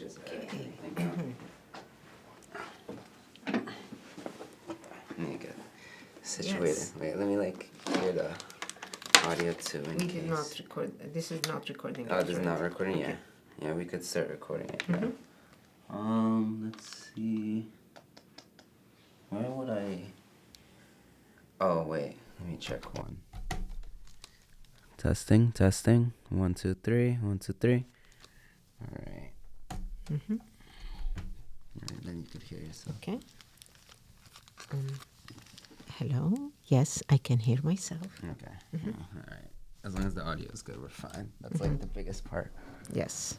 just everything. Let me get situated. Yes. Wait, let me hear the audio too in We case. did not record. This is not recording. Oh, yet, this is right? not recording Okay. yet. Yeah, we could start recording it. Mhm. Let's see. Where would I? Oh wait, let me check one. Testing. 1, 2, 3. 1, 2, 3. All right. Mhm. All right, then you could hear yourself. Okay. Hello. Yes, I can hear myself. Okay. All right. As long as the audio is good, we're fine. That's like the biggest part. Yes.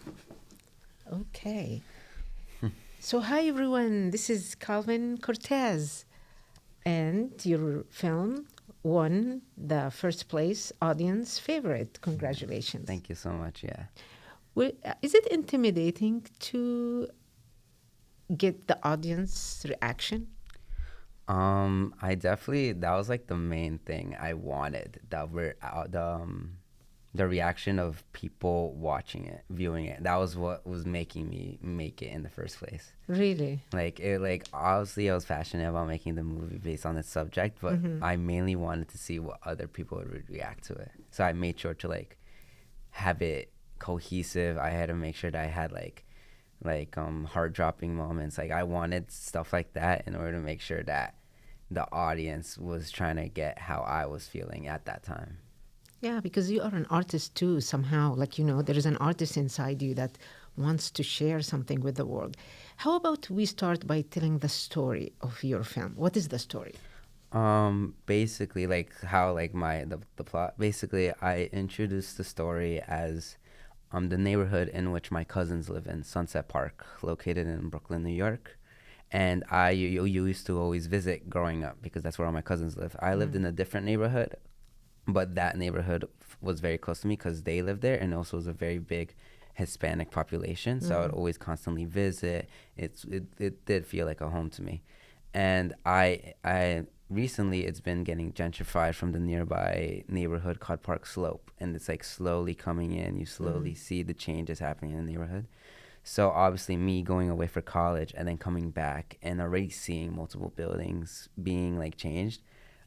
Okay. So hi everyone. This is Calvin Cortez, and your film won the first place audience favorite. Congratulations. Thank you so much. Yeah. Is it intimidating to get the audience reaction? I definitely, that was like the main thing I wanted. That were the reaction of people watching it, viewing it. That was what was making me make it in the first place. Really? Obviously I was passionate about making the movie based on its subject, but I mainly wanted to see what other people would react to it. So I made sure to have it cohesive. I had to make sure that I had heart dropping moments. I wanted stuff like that in order to make sure that the audience was trying to get how I was feeling at that time. Yeah, because you are an artist too, somehow. There is an artist inside you that wants to share something with the world. How about we start by telling the story of your film? What is the story? Basically, the plot. Basically, I introduced the story as the neighborhood in which my cousins live in, Sunset Park, located in Brooklyn, New York. And I used to always visit growing up because that's where all my cousins live. I lived in a different neighborhood, but that neighborhood was very close to me because they lived there, and also was a very big Hispanic population. So I would always constantly visit. It did feel like a home to me. And I recently, it's been getting gentrified from the nearby neighborhood called Park Slope, and it's slowly coming in. You slowly see the changes happening in the neighborhood. So obviously me going away for college and then coming back and already seeing multiple buildings being changed,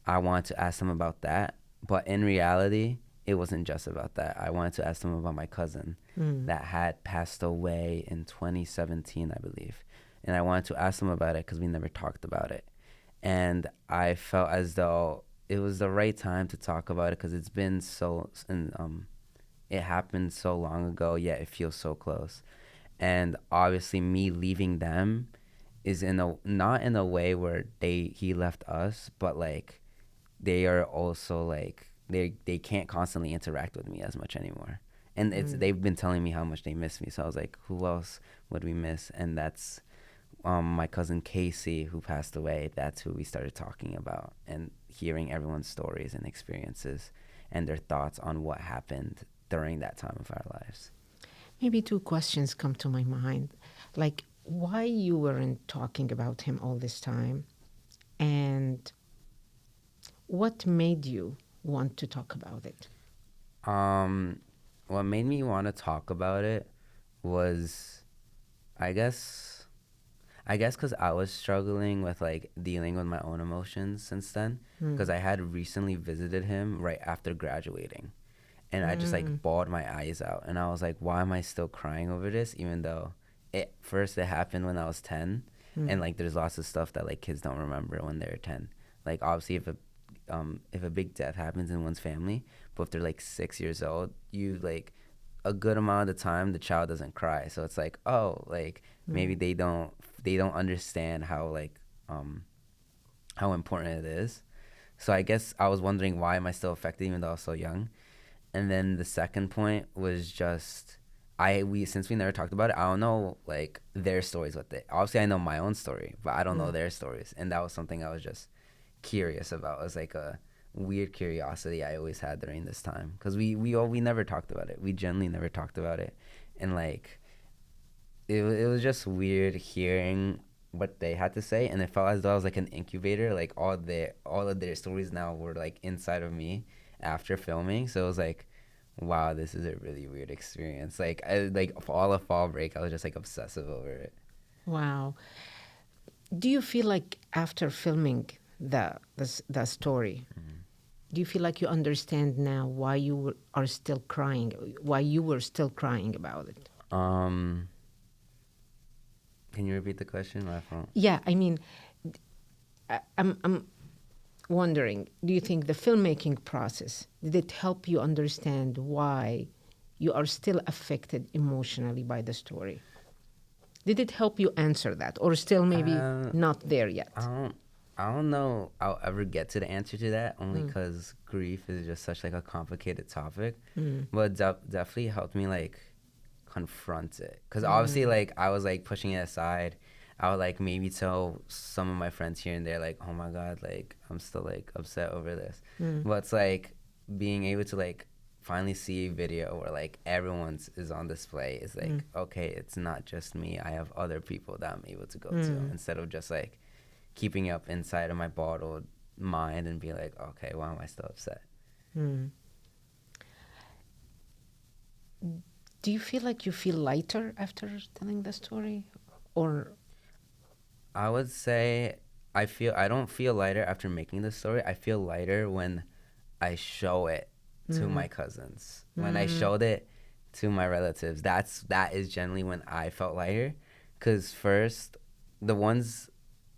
I wanted to ask them about that. But in reality, it wasn't just about that. I wanted to ask them about my cousin that had passed away in 2017, I believe. And I wanted to ask them about it because we never talked about it. And I felt as though it was the right time to talk about it because it's been it happened so long ago, yet it feels so close. And obviously me leaving them is not in a way where he left us, but they are also they can't constantly interact with me as much anymore. And they've been telling me how much they miss me. So I was like, who else would we miss? And that's my cousin Casey, who passed away. That's who we started talking about and hearing everyone's stories and experiences and their thoughts on what happened during that time of our lives. Maybe two questions come to my mind. Why you weren't talking about him all this time? And what made you want to talk about it? What made me want to talk about it was, I guess because I was struggling with dealing with my own emotions since then, because I had recently visited him right after graduating, and I just bawled my eyes out, and I was like, why am I still crying over this, even though it happened when I was 10, and there's lots of stuff that kids don't remember when they're 10. Obviously if a big death happens in one's family, but if they're 6 years old, you a good amount of the time the child doesn't cry. So it's maybe they don't understand how how important it is. So I guess I was wondering, why am I still affected even though I was so young? And then the second point was just since we never talked about it, I don't know their stories with it. Obviously I know my own story, but I don't know their stories. And that was something I was just curious about. It was a weird curiosity I always had during this time, because we never talked about it. We generally never talked about it. And it was just weird hearing what they had to say, and it felt as though I was an incubator. All of their stories now were inside of me after filming. So it was wow, this is a really weird experience. Like for all of fall break, I was just like obsessive over it. Wow. Do you feel like after filming the story, do you feel like you understand now why are still crying, why you were still crying about it? Um, can you repeat the question? My phone. Yeah, I mean, I'm wondering, do you think the filmmaking process, did it help you understand why you are still affected emotionally by the story? Did it help you answer that, or still maybe Uh, not there I yet? don't, I don't know I'll ever get to the answer to that, only because grief is just such like a complicated topic. But definitely helped me like confront it, because obviously like I was like pushing it aside. I would like maybe tell some of my friends here and there like, oh my god, like I'm still like upset over this. But it's like being able to like finally see a video where like everyone's is on display is like, okay, it's not just me, I have other people that I'm able to go to, instead of just like keeping up inside of my bottled mind and be like, okay, why am I still upset? Do you feel like you feel lighter after telling the story? Or, I would say I don't feel lighter after making the story. I feel lighter when I show it to my cousins. When I showed it to my relatives, that is generally when I felt lighter. Cause first, the ones,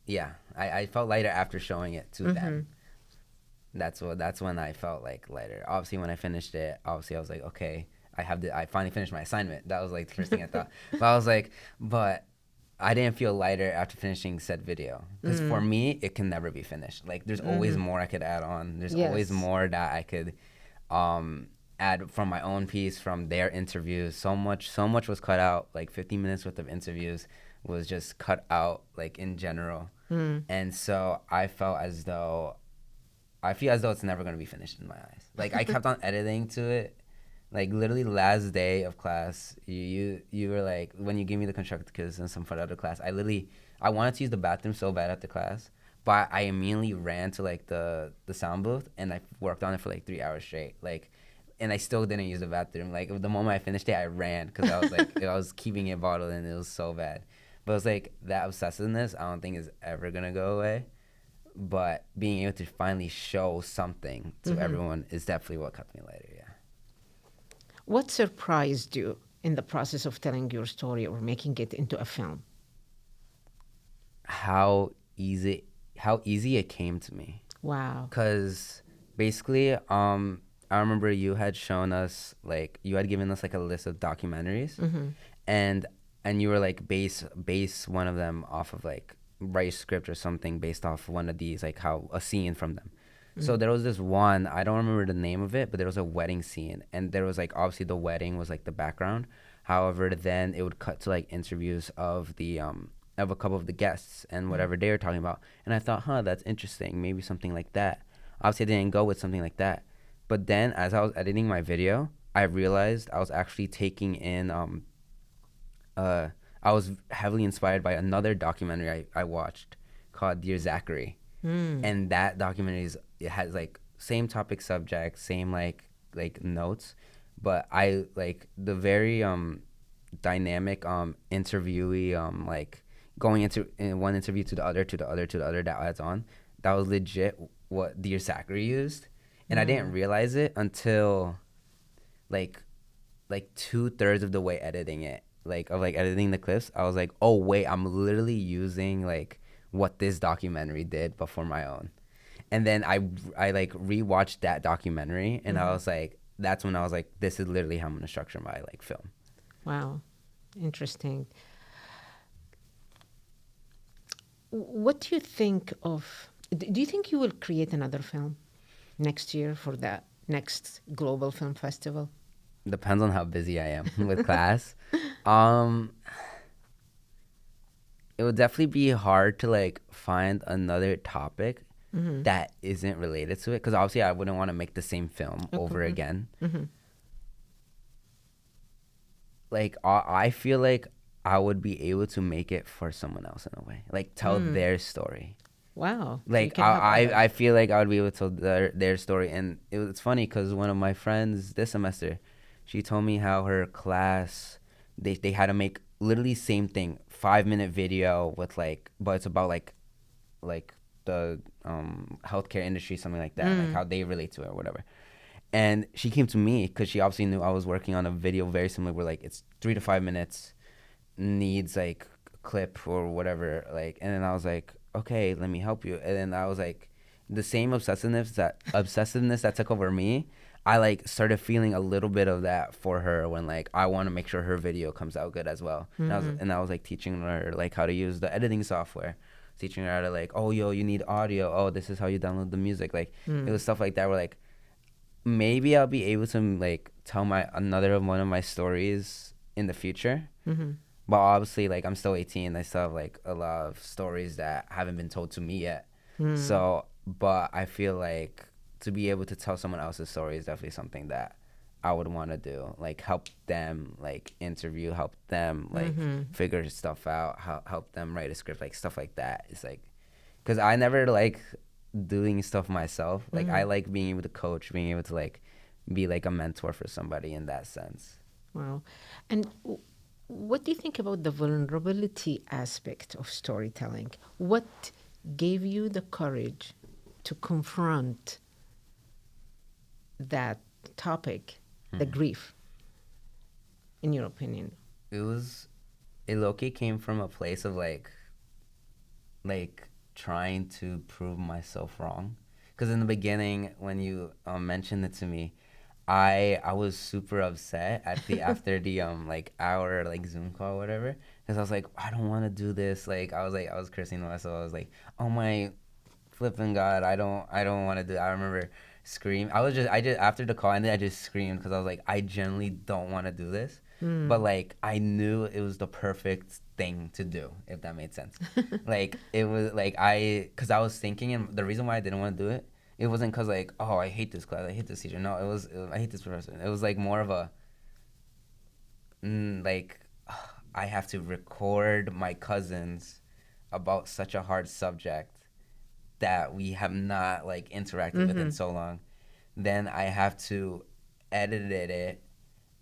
yeah, I felt lighter after showing it to them. That's when I felt like lighter. Obviously, when I finished it, obviously I was like, okay, I finally finished my assignment. That was like the first thing I thought. But I was like, but I didn't feel lighter after finishing said video, because for me it can never be finished. Like there's always more I could add on. There's always yes. more that I could add from my own piece, from their interviews. So much was cut out. Like 50 minutes worth of interviews was just cut out, like in general. And so I feel as though it's never going to be finished in my eyes. Like I kept on editing to it. Like literally last day of class, you were like, when you gave me the constructive criticism for the other class, I wanted to use the bathroom so bad at the class, but I immediately ran to like the sound booth and I worked on it for like 3 hours straight. Like, and I still didn't use the bathroom. Like the moment I finished it, I ran, because I was like I was keeping it bottled and it was so bad. But it was like that obsessiveness, I don't think is ever gonna go away. But being able to finally show something to everyone is definitely what kept me lighter. Yeah. What surprised you in the process of telling your story or making it into a film? how easy how easy it came to me, Wow. because basically I remember you had shown us, like you had given us like a list of documentaries, and you were like base one of them off of like write a script or something based off one of these, like how a scene from them. So there was this one, I don't remember the name of it, but there was a wedding scene, and there was like obviously the wedding was like the background. However, then it would cut to like interviews of a couple of the guests and whatever they were talking about. And I thought, that's interesting. Maybe something like that. Obviously, I didn't go with something like that. But then, as I was editing my video, I realized I was actually taking in. I was heavily inspired by another documentary I watched called Dear Zachary, and that documentary it has like same topic subject, same like notes, but I like the very dynamic interviewee like going into in one interview to the other to the other to the other that adds on. That was legit what Dear Zachary used, and I didn't realize it until like 2/3 of the way editing it, like editing the clips. I was like, oh wait, I'm literally using like what this documentary did but for my own. And then I like rewatched that documentary, and I was like, that's when I was like, this is literally how I'm gonna structure my like film. Wow. Interesting. What do you think of? Do you think you will create another film next year for that next global film festival? Depends on how busy I am with class. um it would definitely be hard to like find another topic that isn't related to it, because obviously I wouldn't want to make the same film over again. Like I feel like I would be able to make it for someone else in a way, like tell their story. Wow. So you Like can help others. I feel like I would be able to tell their story. And it's funny because one of my friends this semester, She told me how her class, they had to make literally same thing, 5 minute video with like, but it's about like the healthcare industry, something like that, like how they relate to it or whatever. And she came to me because she obviously knew I was working on a video very similar, where like it's 3 to 5 minutes, needs like a clip or whatever, like. And then I was like, okay, let me help you. And then I was like, the same obsessiveness that took over me, I like started feeling a little bit of that for her, when like I want to make sure her video comes out good as well. And I was like teaching her like how to use the editing software, teaching her how to like, oh yo, you need audio, oh this is how you download the music, like it was stuff like that, where like maybe I'll be able to like tell another one of my stories in the future. But obviously, like, I'm still 18. I still have like a lot of stories that haven't been told to me yet. So, but I feel like to be able to tell someone else's story is definitely something that I would want to do. Like, help them like interview, help them like figure stuff out, help them write a script, like stuff like that. It's like, because I never like doing stuff myself. Like, I like being able to coach, being able to like be like a mentor for somebody in that sense. Wow. And what do you think about the vulnerability aspect of storytelling? What gave you the courage to confront that topic, the grief, in your opinion? It low-key came from a place of like trying to prove myself wrong. Because in the beginning, when you mentioned it to me, I was super upset after the like hour like Zoom call or whatever, because I was like, I don't want to do this. Like I was cursing myself. I was like, oh my flipping god, I don't want to do it. I remember scream. I just after the call, and then I just screamed because I was like, I genuinely don't want to do this. But like I knew it was the perfect thing to do, if that made sense. Like it was like because I was thinking, and the reason why I didn't want to do it, it wasn't because like, oh, I hate this class, I hate this teacher. No, I hate this professor. It was like more of a like I have to record my cousins about such a hard subject that we have not like interacted with in so long. Then I have to edit it,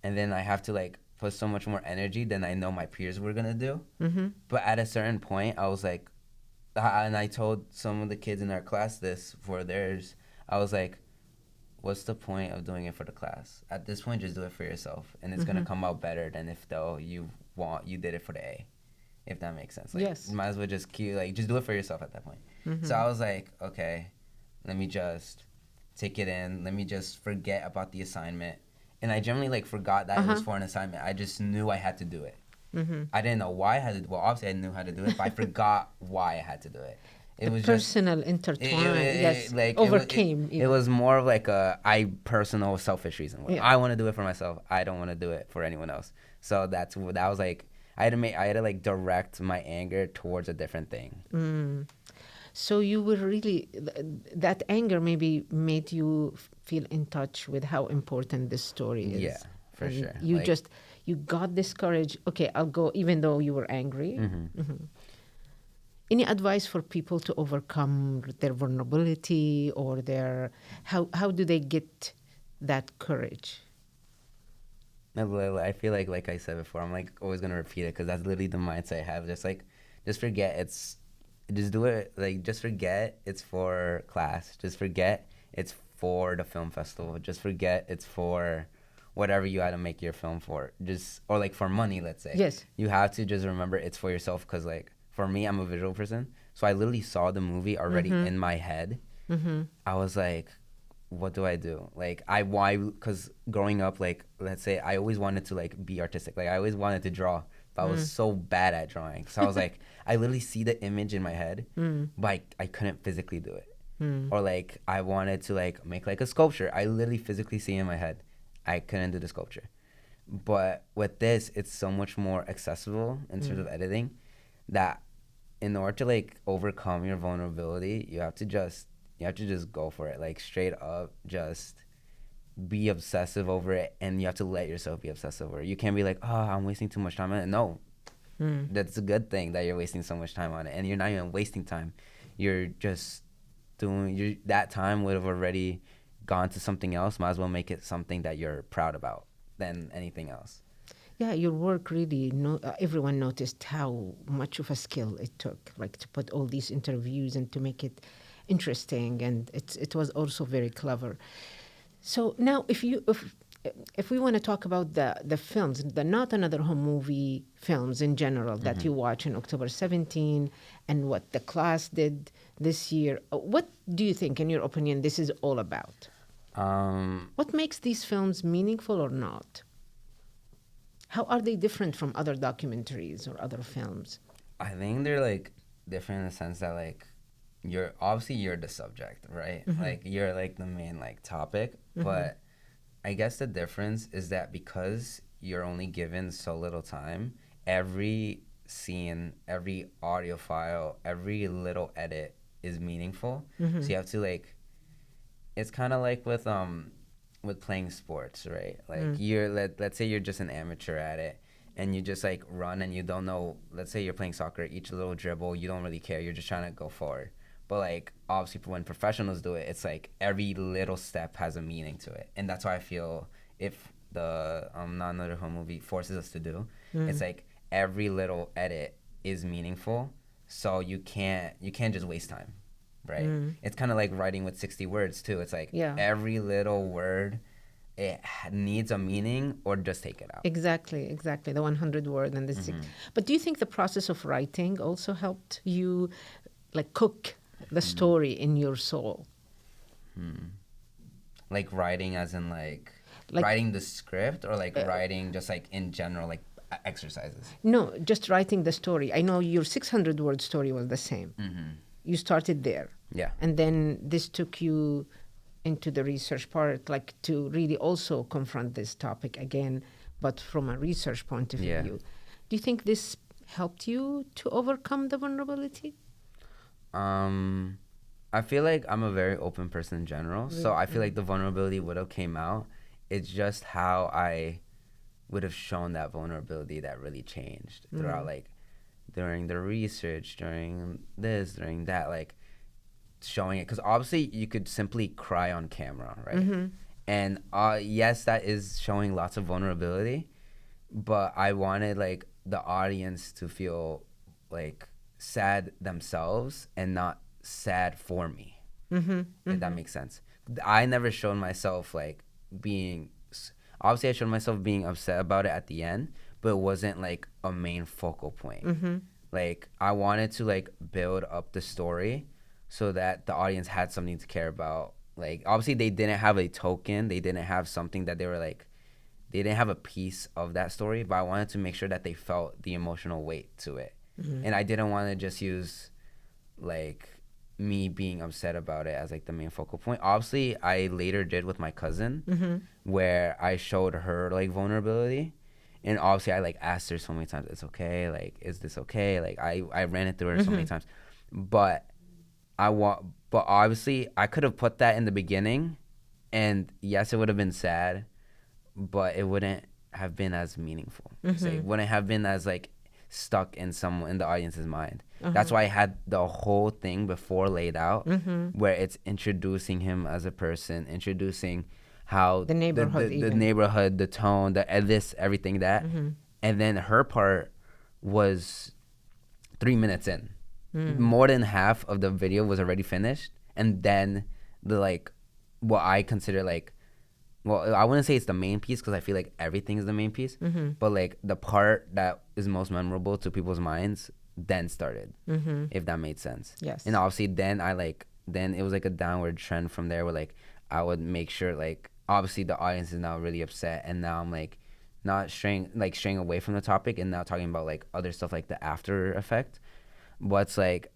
and then I have to like put so much more energy than I know my peers were gonna do. But at a certain point, I was like, and I told some of the kids in our class this for theirs. I was like, what's the point of doing it for the class? At this point, just do it for yourself, and it's gonna come out better than if though you did it for the A, if that makes sense. Like, yes. You might as well just just do it for yourself at that point. So I was like, okay, let me just take it in. Let me just forget about the assignment. And I generally like forgot that it was for an assignment. I just knew I had to do it. I didn't know why I had to do it. Well, obviously I knew how to do it, but I forgot why I had to do it. It was personal intertwine, yes, like overcame. It was more of like a personal selfish reason. Yeah. I want to do it for myself. I don't want to do it for anyone else. So that was like I had to like direct my anger towards a different thing. So you were really, that anger maybe made you feel in touch with how important this story is. Yeah, for sure. You you got this courage. Okay, I'll go, even though you were angry. Any advice for people to overcome their vulnerability or how do they get that courage? I feel like I said before, I'm like always gonna repeat it because that's literally the mindset I have. Just forget just do it. Like, just forget it's for class. Just forget it's for the film festival. Just forget it's for whatever you had to make your film for. Or like for money, let's say. Yes. You have to just remember it's for yourself, because like for me, I'm a visual person. So I literally saw the movie already in my head. I was like, what do I do? Like, because growing up, like, let's say I always wanted to like be artistic. Like I always wanted to draw. But I was so bad at drawing. So I was like, I literally see the image in my head, but I couldn't physically do it. Or like, I wanted to like make like a sculpture. I literally physically see it in my head. I couldn't do the sculpture. But with this, it's so much more accessible in terms of editing, that in order to like overcome your vulnerability, you have to just go for it. Like straight up, just be obsessive over it, and you have to let yourself be obsessive over it. You can't be like, oh, I'm wasting too much time on it. No, that's a good thing that you're wasting so much time on it, and you're not even wasting time. You're just doing that time would have already gone to something else. Might as well make it something that you're proud about. than anything else. Yeah, your work really, everyone noticed how much of a skill it took, like to put all these interviews and to make it interesting, and it was also very clever. So now, if we want to talk about the films, the Not Another Home movie films in general that you watch in October 17, and what the class did this year, what do you think, in your opinion, this is all about? What makes these films meaningful or not? How are they different from other documentaries or other films? I think they're like different in the sense that like you're the subject, right? Like you're like the main like topic, but I guess the difference is that because you're only given so little time, every scene, every audio file, every little edit is meaningful. So you have to like, it's kind of like with playing sports, right? Like let's say you're just an amateur at it and you just like run and you don't know, let's say you're playing soccer, each little dribble, you don't really care, you're just trying to go forward. But like obviously when professionals do it, it's like every little step has a meaning to it. And that's why I feel if the Not Another Home movie forces us to do, it's like every little edit is meaningful. So you can't just waste time. Right? It's kind of like writing with 60 words too. It's like every little word, it needs a meaning or just take it out. Exactly. The 100 word and the But do you think the process of writing also helped you like cook the story in your soul? Like writing as in like writing the script or like writing just like in general, like exercises? No, just writing the story. I know your 600 word story was the same. You started there. Yeah. And then this took you into the research part, like to really also confront this topic again, but from a research point of view. Do you think this helped you to overcome the vulnerability? I feel like I'm a very open person in general. So I feel like the vulnerability would have came out. It's just how I would have shown that vulnerability that really changed throughout like during the research, during this, during that, like showing it. Because obviously you could simply cry on camera, right? And yes, that is showing lots of vulnerability, but I wanted like the audience to feel like sad themselves and not sad for me, if that makes sense. I never showed myself like being, obviously I showed myself being upset about it at the end, but it wasn't like a main focal point. Like I wanted to like build up the story so that the audience had something to care about. Like obviously they didn't have a token, they didn't have something that they were like, they didn't have a piece of that story, but I wanted to make sure that they felt the emotional weight to it. And I didn't want to just use like me being upset about it as like the main focal point. Obviously I later did with my cousin where I showed her like vulnerability, and obviously I like asked her so many times, it's okay, like is this okay, like I ran it through her so many times. But obviously I could have put that in the beginning, and yes, it would have been sad, but it wouldn't have been as meaningful. So it wouldn't have been as like stuck in the audience's mind. That's why I had the whole thing before laid out, where it's introducing him as a person, introducing how the neighborhood, the neighborhood, the tone, this, everything that, and then her part was 3 minutes in. More than half of the video was already finished, and then the like what I consider like, well, I wouldn't say it's the main piece because I feel like everything is the main piece, but like the part that is most memorable to people's minds then started, if that made sense. Yes. And obviously then then it was like a downward trend from there where like I would make sure like obviously the audience is now really upset, and now I'm like not straying away from the topic and now talking about like other stuff like the after effect. But it's like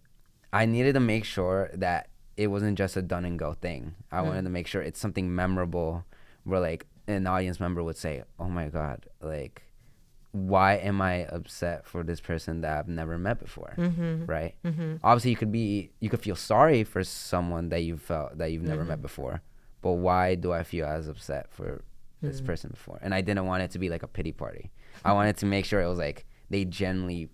I needed to make sure that it wasn't just a done and go thing. I wanted to make sure it's something memorable where like an audience member would say, oh my God, like why am I upset for this person that I've never met before, right? Obviously you could feel sorry for someone that you've never met before, but why do I feel as upset for this person before? And I didn't want it to be like a pity party. I wanted to make sure it was like they genuinely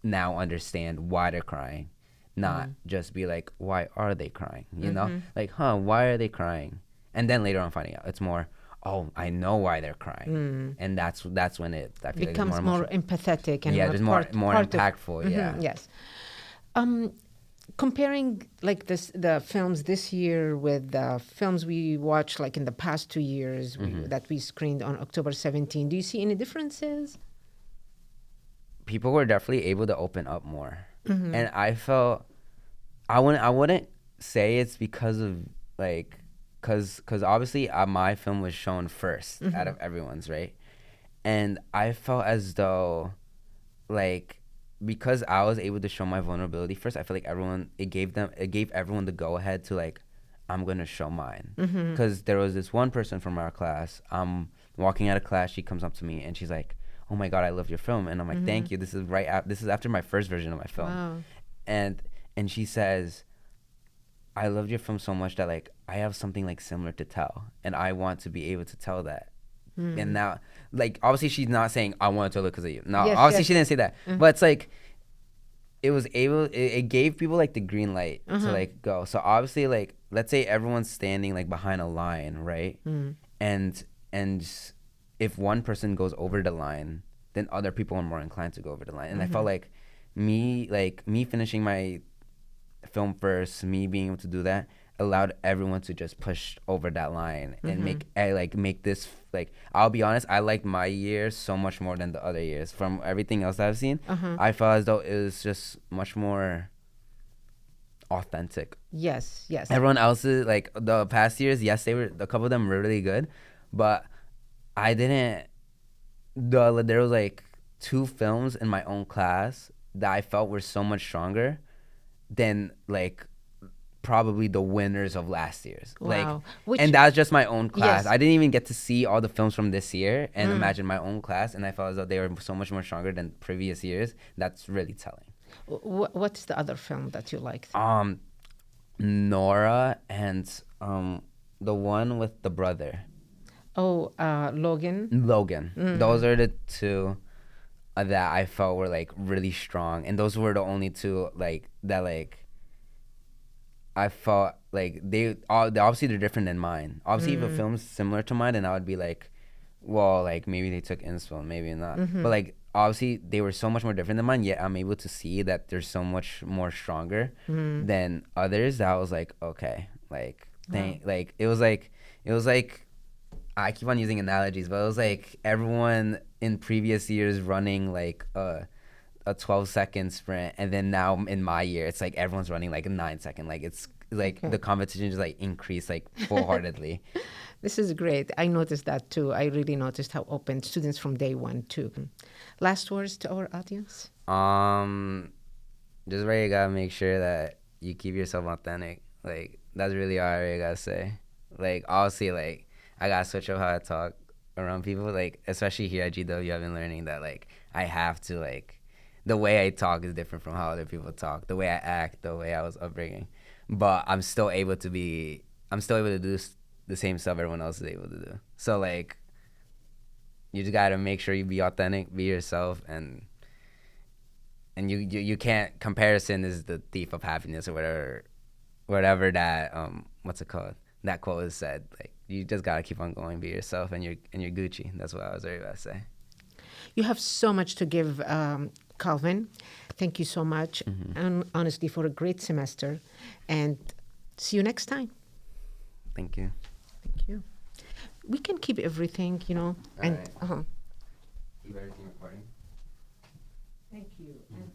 now understand why they're crying, not just be like, why are they crying? You know, like, why are they crying? And then later on finding out it's more, oh, I know why they're crying, and that's when I feel Becomes like more emotional. empathetic and Yeah, more just more part of. impactful. Yeah. Yes. Comparing like the films this year with the films we watched like in the past 2 years that we screened on October 17, do you see any differences? People were definitely able to open up more, and I felt I wouldn't say it's because of like because obviously my film was shown 1st out of everyone's, right? And I felt as though like because I was able to show my vulnerability first, I feel like it gave everyone the go ahead to like I'm gonna show mine. Because there was this one person from our class. Walking out of class, she comes up to me and she's like, "Oh my God, I love your film," and I'm like, "Thank you. This is after my first version of my film," Wow. and she says, "I loved your film so much that like I have something like similar to tell, and I want to be able to tell that." And now, like, obviously she's not saying I want to tell it because of you. No, Yes, obviously yes. she didn't say that. But it's like it gave people like the green light to like go. So obviously, like, let's say everyone's standing like behind a line, right? And if one person goes over the line, then other people are more inclined to go over the line. And I felt like me finishing my film first, me being able to do that allowed everyone to just push over that line and make this like, I'll be honest, I liked my year so much more than the other years. From everything else that I've seen, I felt as though it was just much more authentic. Yes, yes. Everyone else's, like the past years, yes, they were, a couple of them were really good, but I didn't. There was like 2 films in my own class that I felt were so much stronger than like probably the winners of last year's. Wow. Like, and that's just my own class. Yes. I didn't even get to see all the films from this year and imagine my own class, and I felt as though they were so much more stronger than previous years. That's really telling. What's the other film that you liked? Nora and the one with the brother. Oh, Logan. Logan. Those are the 2 that I felt were like really strong, and those were the only 2 like that like I felt like they obviously they're different than mine. Obviously, if a film's similar to mine, then I would be like, well, like maybe they took inspo, maybe not. But like obviously they were so much more different than mine. Yet I'm able to see that they're so much more stronger than others. That I was like, okay, like like it was like I keep on using analogies, but it was like everyone in previous years running like a 12-second sprint, and then now in my year it's like everyone's running like a 9-second. Like it's like the competition just like increased like full-heartedly. This is great. I noticed that too. I really noticed how open students from day one too. Last words to our audience? Just really gotta make sure that you keep yourself authentic. Like that's really all I really gotta say. Like obviously, like I gotta switch up how I talk around people. Like especially here at GW, I've been learning that like I have to like the way I talk is different from how other people talk. The way I act, the way I was upbringing, but I'm still able to do the same stuff everyone else is able to do. So like, you just gotta make sure you be authentic, be yourself, and you can't. Comparison is the thief of happiness, or whatever that what's it called? That quote is said. Like you just gotta keep on going, be yourself, and you're Gucci. That's what I was really about to say. You have so much to give, Calvin. Thank you so much, and honestly, for a great semester. And see you next time. Thank you. Thank you. We can keep everything, you know. All and right. Keep everything recording. Thank you. And